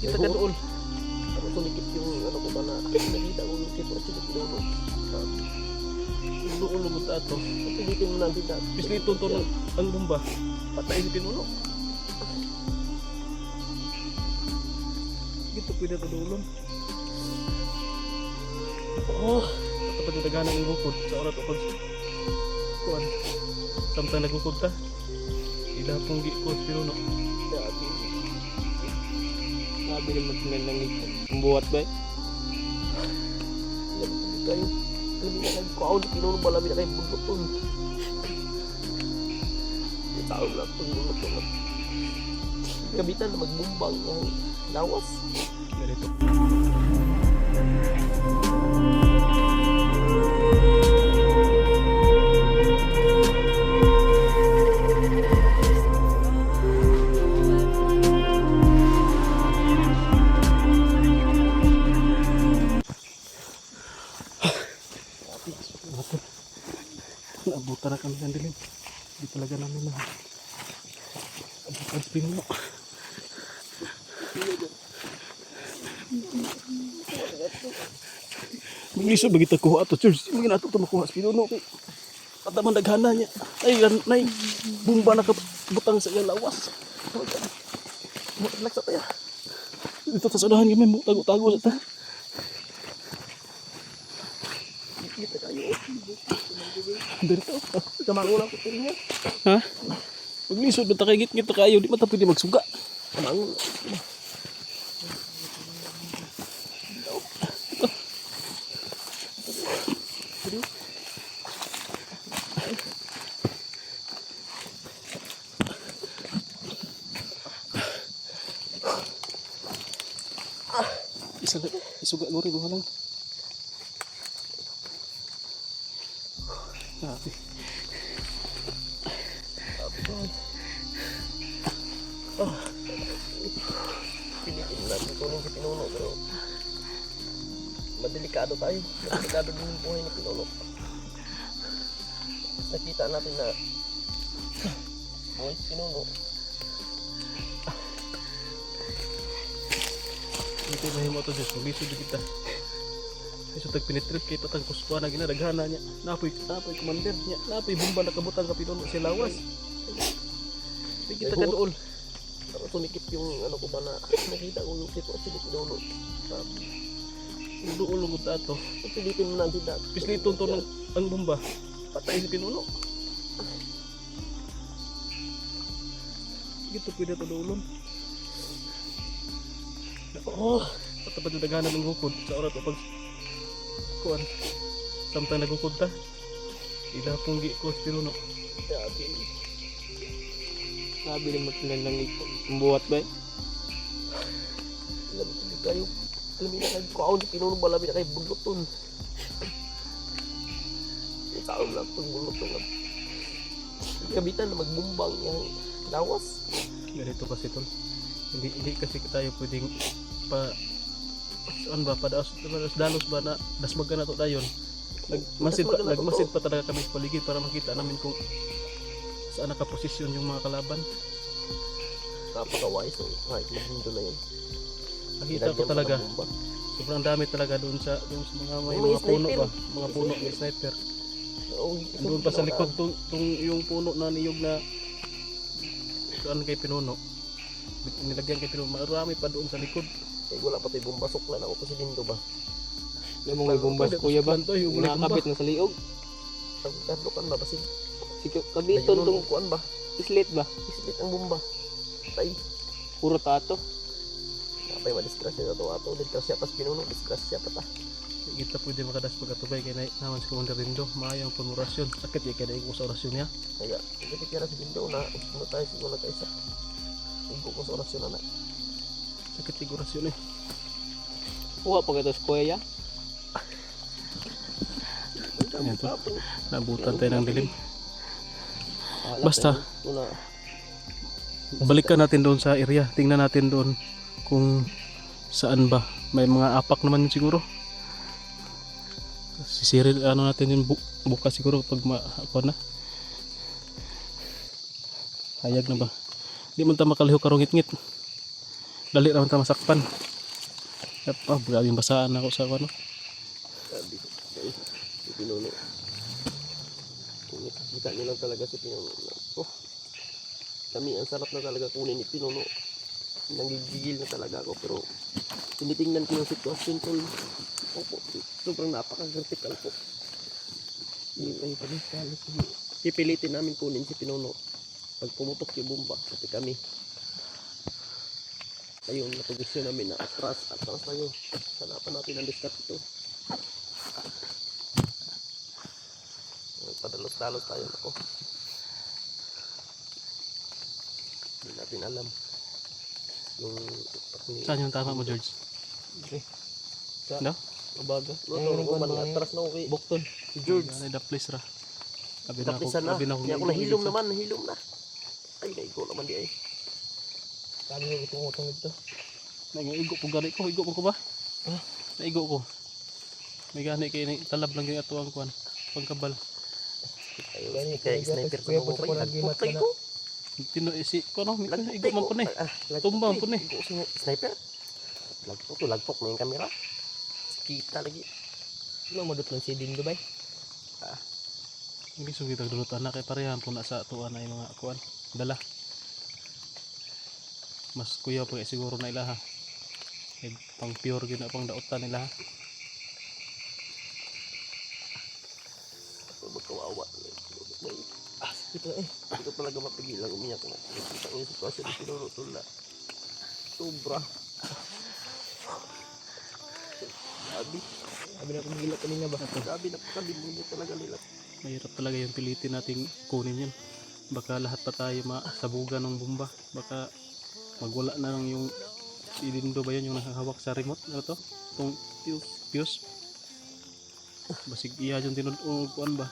Kita ka doon. Ako sumikip yung ano ko ba na nakita ko yung kito at pinuno. Doon lugod ato. Pilitin mo natin na. Pislito to ang bomba. Patay si pinuno. Gito pwede to doon. Oh, Tapos yung daghan ng bukod sa oras o pag kuan. Samtang nagukod ta. Ila pong gikos pinuno. grabe. Grabe naman sila lang yung buhat ba eh. Labi kayo. Labi na kayo. Kung ako na pinuno ba labi na kayo buntot. Tao lang itong buntot. Kabitan na magbumbang yung lawas. Ganito. Naabutan na kami ng dilim. Hindi talaga namin na ang pinuno. Maglisod ba kita kuha ato, Charles? Hindi na ito makuha sa pinuno. Pataman naghana niya. Ay, bumba na kabutang sa iyang lawas. Relax sa tayo. Dito sa unahan kami mo, tago-tago sa ta. Kita kayo. Dito. Kamangulang ko niya. Ha? Maglisod ba ta kay git-git kayo, di mata pwede magsuga. Kamangulang. Isuga gori buha lang. Grabe. Pilitin natin tulong si pinuno pero madelikado tayo. Madelikado din yung buhay ng pinuno. Nakita natin na buhay si pinuno. Ito mahimo to Diyos, maglisod na kita. Kasi tagpinitrip kay patang kuswa na ginadaghana niya. Napoy commander niya. Napoy bomba na kabutang kapinuno si lawas. Hindi kita ka doon. Ako sumikip yung ano ko ba na nakita ko yung kito at pinuno. Doon lugod ato. Pilitin mo natin na. Pislito to ang bomba. Patay si pinuno. Gito pwede to doon. Oh, Tapos yung daghanan ng bukod sa oras o pag kuan. Samtang nagukod ta. Ila pong gikos pinuno. grabe. Grabe naman sila lang yung buhat ba eh. Labi kayo. Labi na kayo. Kung ako na pinuno ba labi na kayo buntot. Tao lang itong buntot. Kabitan na magbumbang yung lawas. Ganito kasi tol. Hindi kasi tayo pwedeng saan ba padaos dalos ba na dasmaga na to dayon. Nagmasid pa talaga kami sa paligid para makita namin kung saan nakaposisyon yung mga kalaban. Napakawais ng kahit mundo na yun. Nakita ko talaga sobrang dami talaga doon sa mga may mga puno ba, mga puno may sniper. Doon pa sa likod yung puno na niyog na saan kay pinuno. Nilagyan kay pinuno, marami pa doon sa likod. Eh wala pa tayo bumbasok lang ako kasi dindo ba. Yung mga bumbas kuya ba? Nakakabit na sa liog. Tagkadlokan ba basin? Kabiton tong kuan ba? islit ba? Islit ang bomba. Tay. Puro tato. Napay madisgrasya na to ato. Disgrasya pas pinuno, disgrasya pa ta. Kita pwede makadas pagkatubay kay naman si Commander Rindo, maayang pang-orasyon. Sakit ya kaya ko sa orasyon niya. Kaya, hindi kira si dindo na usunod tayo siguro na kaisa. Igo ko sa orasyon na. Sakit yung orasyon eh. Kuha pa ito sa kuya. Ayan to. Nabutan tayo ng dilim. Basta, balikan natin doon sa area. Tingnan natin doon kung saan ba. May mga apak naman yun siguro. Sisiril ano natin yung bukas siguro pag ako na. Hayag na ba? Di man ta makaliho karong ngit-ngit. dali ra man ta masakpan. Grabe yung basaan ako sa ano. Sabi ko, ay, si Pinuno. Kung kita niyo lang talaga si Pinuno. Oh, kami, ang sarap na talaga kunin ni Pinuno. Nanggigigil na talaga ako, pero tinitingnan ko yung sitwasyon ko. Opo, sobrang napaka-critical po. Hindi tayo pag-iskalas. Pipilitin namin kunin si Pinuno. Pag pumutok yung bomba, pati kami. Ayun, napag-gusto namin na atras tayo. Hanapan natin ang discard ito. Padalos-dalos tayo ako. Hindi natin alam. Yung Saan yung tama mo, George? Sa No? Mabaga. Atras na ako kay Bukton. si George. Ano the place ra? Abi na ako, Tapisan na. abi na ako. Kaya ako nahilom na. Ay, naigo naman di ay. Sabi ko itong ito. Naigo ko gani ko, igo mo ko ba? Naigo ko. May gani kay ni talab lang yung atuang kuan. Pangkabal. Kaya sniper pa mo kay lagpot kay ko. Tino si ko no, igo man po ni. Tumbang po ni. Sniper. Lagpok na yung kamera. Kita lagi. Ano madot lang si Dindo bay? Hindi sugid ang dulot anak kay parehan po na sa atuan na yung mga kuan. Dala. Mas kuya pa siguro na ilaha. Pang pure gina pang dautan nila. Magkawawa. Ito ito talaga mapigilan umiyak na. Ito ang sitwasyon ni Pinuno tula. Sobra. Sabi na kung gila kanina ba? Grabe na pagkalimunin talaga nila. Mahirap talaga yung pilitin nating kunin yun. Baka lahat pa tayo masabugan ng bomba. Baka magwala na lang yung si Dindo ba yun yung nakahawak sa remote? Ano to? Itong fuse. Basig iya yung tinuduan ba?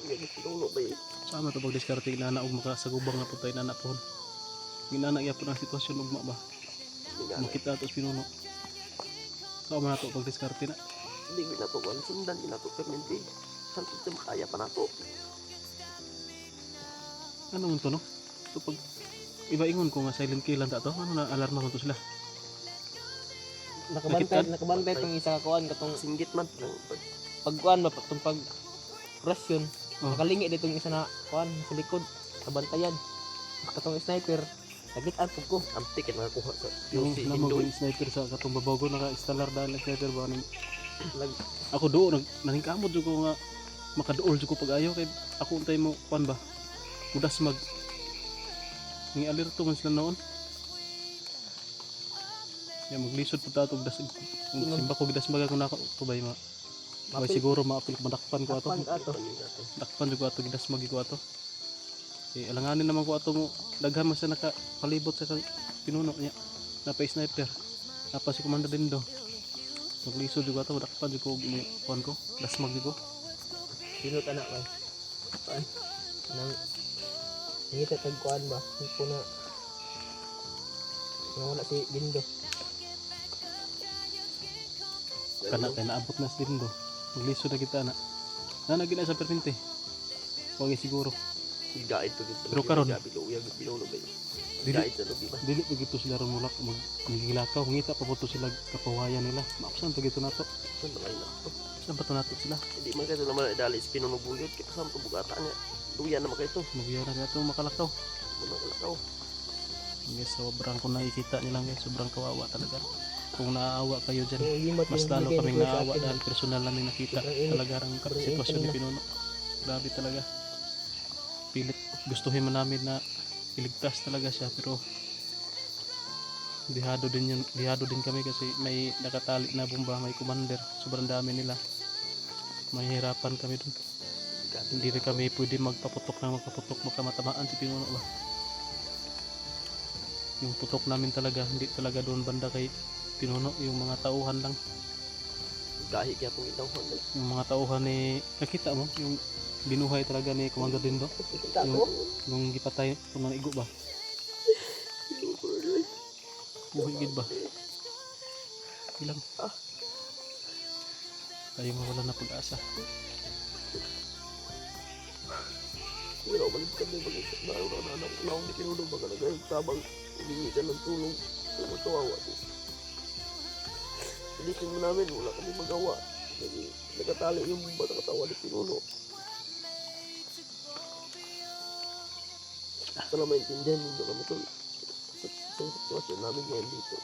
Pinuno ba yun? Sama to pag diskarte inana og makasagubang na po tayo inana po. Inana iya po ng sitwasyon ugma ba? Makita to sa Pinuno. Sama na to pag diskarte na. Hindi na to sundan, hindi na to perminti. Saan ito makaya pa na to? Ano man to no? Ito pag iba ingon ko nga silent kill lang ta to. Ano na alarma man to sila? Nakabantay tong isa ka kuan katong Singgit man. pagkuan ba tong pag rasyon. Oh. Nakalingi dito yung isa na kuan sa likod. Kabantayan. Katong sniper. Naglit-an ko. Antik na nakuha sa Yung POC namang Indo. yung sniper sa katong babago naka-installer dahil sniper ba ning ako doon naningkamot jud ko nga makaduol jud ko pag ayo kay ako untay mo kuan ba kudas mag ni alerto man sila noon ya maglisod pud ta og das simba ko gidas maga ko nako tubay ma may siguro maapil madakpan ko ato dakpan jud ko ato gidas magi ko ato alanganin naman ko ato mo daghan man sa nakapalibot sa kang Pinuno niya napa sniper napa si Commander Dindo maglisod jud ko ato dakpan jud ko ni kuan ko dasmag jud ko Sino tanak ba? Kuan. Nang ngita tag kuan ba? Ko na wala si Dindo. kana kay naabot na si Dindo maglisod na kita na nanagina sa perpinte wagi siguro Gait to dito. Pero karon Uyag Pinuno ba yun? Dili. Gait sa lubi ba? dili pagito sila ron mulak magigilakaw ngita pa po to sila kapawayan nila maapsan pagito nato Saan na kayo na to? saan ba to nato sila Hindi man kayo naman idali si Pinuno buyot. Kaya saan ito bugata niya? Luyan naman kayo ito. magyara na to makalakaw Muna kalakaw. guys sobrang kung nakikita nilang guys sobrang kawawa talaga kung naaawa kayo dyan Himat mas yung lalo bigay kaming ni Kuya sa naawa akin. dahil personal namin nakita Sobrang init. talaga ang Sobrang sitwasyon ni init Pinuno grabe talaga pilit gustuhin man namin na iligtas talaga siya pero dihado din kami kasi may nakatali na bomba may commander sobrang dami nila mahihirapan kami dun hindi rin kami pwede magpaputok makamatamaan si Pinuno ba yung putok namin talaga hindi talaga doon banda kay Pinuno yung mga tauhan lang Gahi kaya itong itang Honda. yung mga tauhan ni nakita mo yung binuhay talaga ni Commander Dindo Kita ko. nung gipatay kung nang igo ba buhay gid ba ilang tayo mawala na pag-asa Pero balik kami balik sa bayo na anak naong di pinuno baka nagtabang humingi ka ng tulong. Pero kawawa din. Pilitin mo namin, wala kami magawa. Kasi nagkatali yung bata katawa ni pinuno. Sana maintindihan mo kami ito sa sitwasyon namin ngayon dito.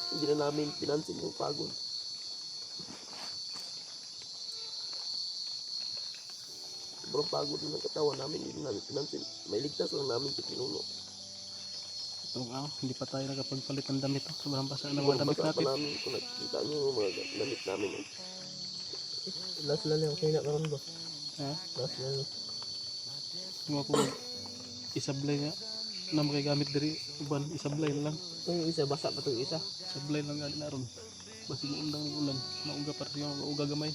Hindi na namin pinansin yung pagod. Sobrang pagod na ng katawan namin, hindi namin pinansin. May ligtas lang namin si pinuno. Ito nga, hindi pa tayo nakapagpalit ng damit. Sobrang basa ng mga damit Basa pa natin. namin kung nakikita nyo yung mga damit namin. Last lang yung kaya karon ba? Ha? Last lang. Kung ako isablay nga na makagamit diri uban isablay na lang. Yung isa, basa pa itong isa. Isablay lang nga na ron. Basi mo undang ng ulan. Mauga pa rin yung mauga gamay.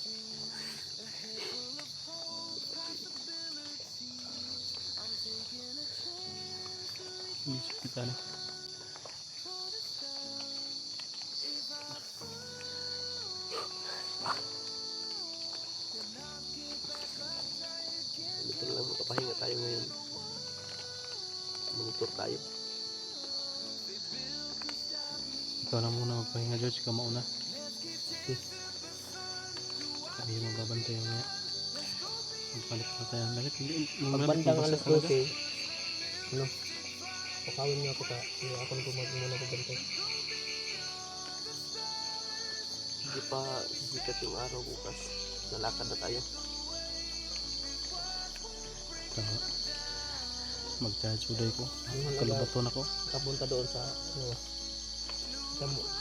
Hindi siya kita na. Dito na lang makapahinga tayo ngayon. Monitor tayo. Ikaw na muna magpahinga, George. Ikaw mauna. Kaya magbabantay ako nga. Magpalit na tayo ng damit. Pagbandang alas 12, ano, pakawin niyo ako sa, hindi ako na muna ko bantay. Hindi pa sisikat yung araw bukas. Lalakad na tayo. Tama. Mag-charge uday ko. Ang halaga, Kalubaton ako. kapunta doon sa, ano,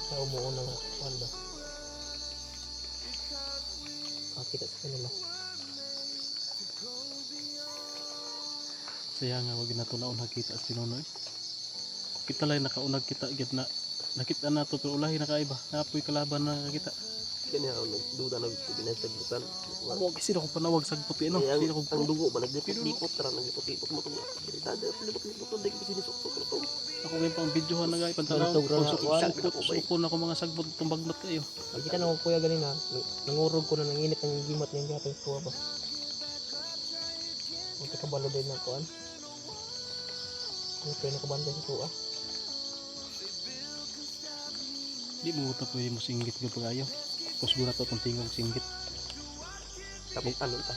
sa umuunang wanda. Kakita sa kanila. Saya nga wag na ito na nakita sa pinunoy. Kita lang nakaunag kita gid na nakita na to pero ulahi na kaiba. Napoy kalaban na nakita. Kanya ako nagduda na binasagbutan. Amo sino ko panawag sa puti ano? Kaya Sino ko ang dugo ba naglipot-lipot tara naglipot-lipot mo itong delikado lipot-lipot ito dahil sinisok-sok na ito. ako may pang videohan na guys pantanaw. Tulog ra nga, kuwan. Sukon ako mga sagbot itong bagnot kayo. Nakita na ko kuya ganina, nangurog ko na nanginit ng gimat niyang gatong tuwa ba. Ito kabalo din na kuan. Ito na kabanda sa tuwa. Di mo ta pwede mo singgit gyud pagayo. Kusgo na to tong tingog singgit. Tapos ano ta?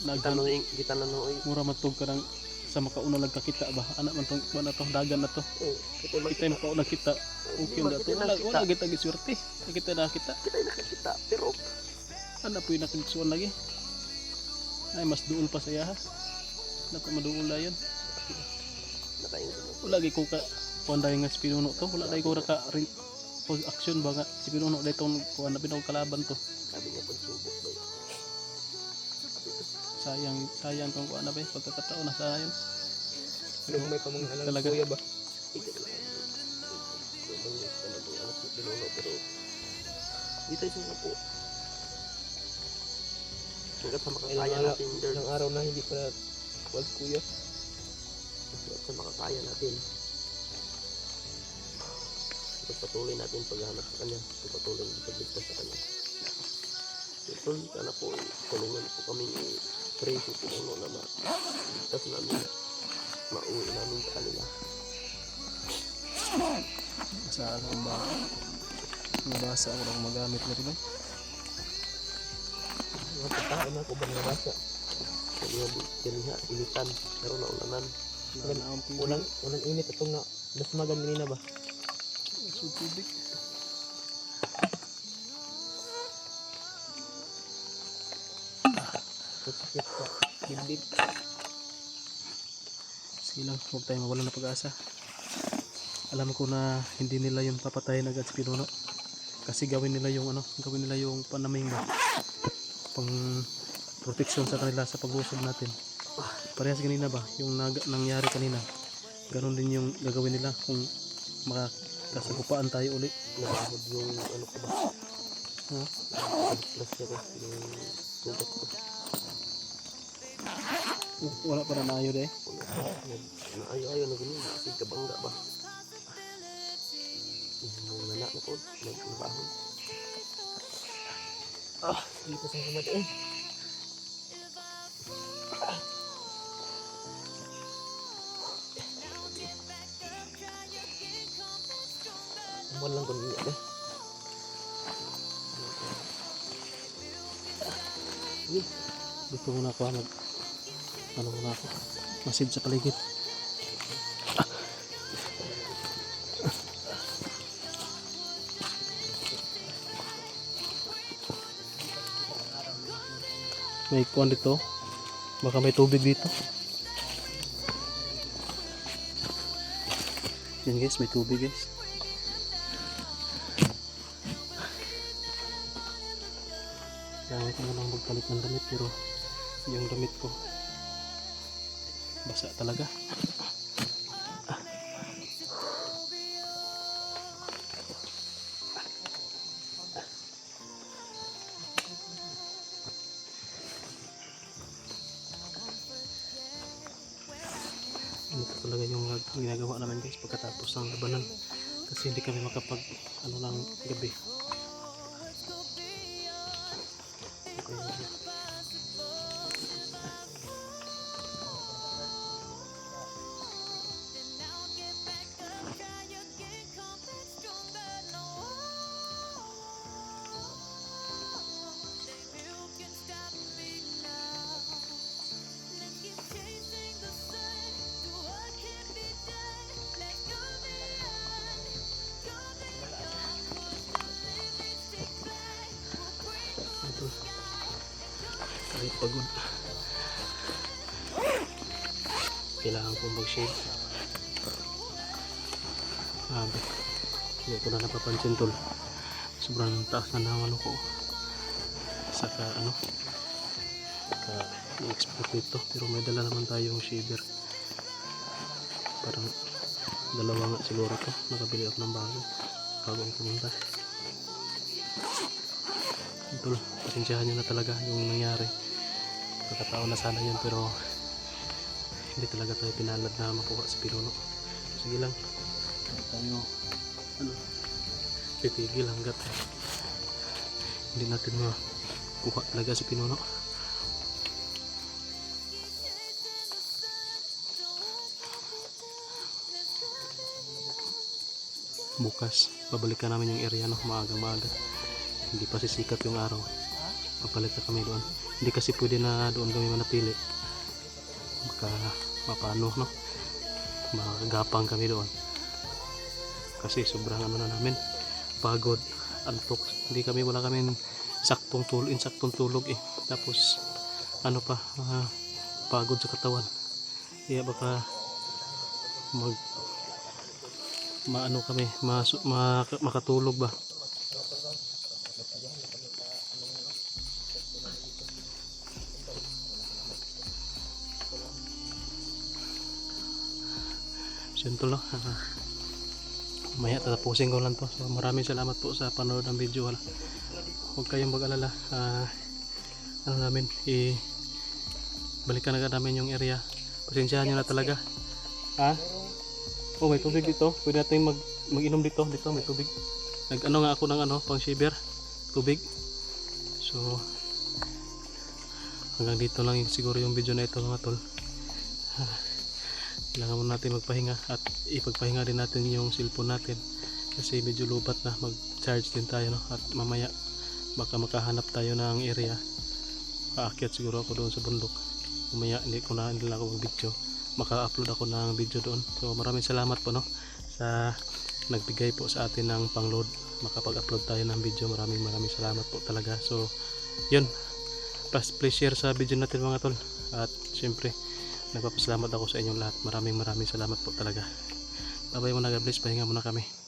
Nagtan Kita na noy. mura matug ka nang sa makauna nagkakita ba anak man tong na to dagan na to. Kita Kita mo kauna kita. Okay na to. Wala kita giswerte. Kita na kita. Kita nakakita pero Ano po yung nakagsuan lagi? Ay, mas duol pa saya ha. Nato maduol na yun. nakain Wala lagi ko ka kuanday nga si Pinuno to. Wala lagi ko naka pag action ba nga si Pinuno na itong kuan na pinagkalaban to. sabi niya pagsubok ba. Sayang tong kuan na ba pagkakataon na sayang. Lumay pa mga alam Talaga. kuya ba. Dito yung po. Hanggat sa Ilang makakaya araw, natin, Lord. ilang araw na hindi pa was kuya. Hanggat sa makakaya natin. Pagpatuloy natin paghahanap sa Kanya. Pagpatuloy natin pagligtas sa Kanya. Ito, sana po, tulungan po kami i-pray po po na ligtas namin. Mauwi namin sa kanila. Basa ako ang baka. Nabasa ako ng magamit na rin. Mga pagkain na ko ba nga basa. Kaniha, initan, pero naulanan. Unang init itong na dasmagan nila ba? So tubig. Sakit sa dibdib. Sige lang, huwag tayo mawala ng pag-asa. Alam ko na hindi nila yung papatayin agad si Pinuno. Kasi gawin nila yung panaming ba. Pang protection sa kanila sa pag-usog natin. Parehas kanina ba, yung nangyari kanina. Ganon din yung gagawin nila kung makakasagupaan tayo ulit. Nabahod yung ano ko ba? Ha? Plus niya ko, yung tugat ko. Wala pa na naayod eh. Ayaw na ganun, kasi kabangga ba? Yung nanak na po, nabahod. Dito sa kamad eh. Ako lang kung hindi. Dito muna ako ano muna ako. Masid sa paligid. May kuwan dito. Baka may tubig dito. Yan guys, may tubig guys. Kaya ko na lang magpalit ng damit pero yung damit ko basa talaga. Ito talaga yung ginagawa namin guys pagkatapos ng labanan kasi hindi kami makapag ano ng gabi. Ito kahit pagod kailangan kong mag-shave. Hindi ko na napapansin tol, sobrang taas na ng ano ko saka i-expect nito pero may dala naman tayong shaver, parang dalawa nga siguro to, nakabili ako ng bago ang pumunta. Tol, pasensyahan nyo na talaga yung nangyari, pagkataon na sana yun pero hindi talaga tayo pinalad na makuha si Pinuno. Sige lang tayo titigil hanggat hindi natin makuha talaga si Pinuno. Bukas babalikan namin yung area maagang maaga, hindi pa sisikat yung araw, papalit na kami doon. Hindi kasi pwede na doon kami manatili, baka mapano makagapang kami doon kasi sobrang na namin pagod, antok, wala kami insaktong tulog tapos pagod sa katawan, kaya baka makatulog ba. Ito lang, maya tatapusin ko lang to. So maraming salamat po sa panonood ng video. Huwag kayong mag-alala, balikan agad namin yung area. Pasensyahan nyo na talaga. May tubig dito, pwede natin mag-inom dito may tubig. Nga ako ng pang shaver tubig. So hanggang dito lang siguro yung video na ito mga tol. Kailangan muna natin magpahinga at ipagpahinga din natin yung cellphone natin kasi medyo lubat na, mag-charge din tayo at mamaya baka makahanap tayo ng area, aakyat siguro ako doon sa bundok. Mamaya hindi lang ako mag-video, maka-upload ako ng video doon. So maraming salamat po sa nagbigay po sa atin ng pang-load, makapag-upload tayo ng video. Maraming salamat po talaga. So yun, please share sa video natin mga tol, at syempre nagpapasalamat ako sa inyong lahat. Maraming salamat po talaga. Bye bye muna, God bless, pahinga muna kami.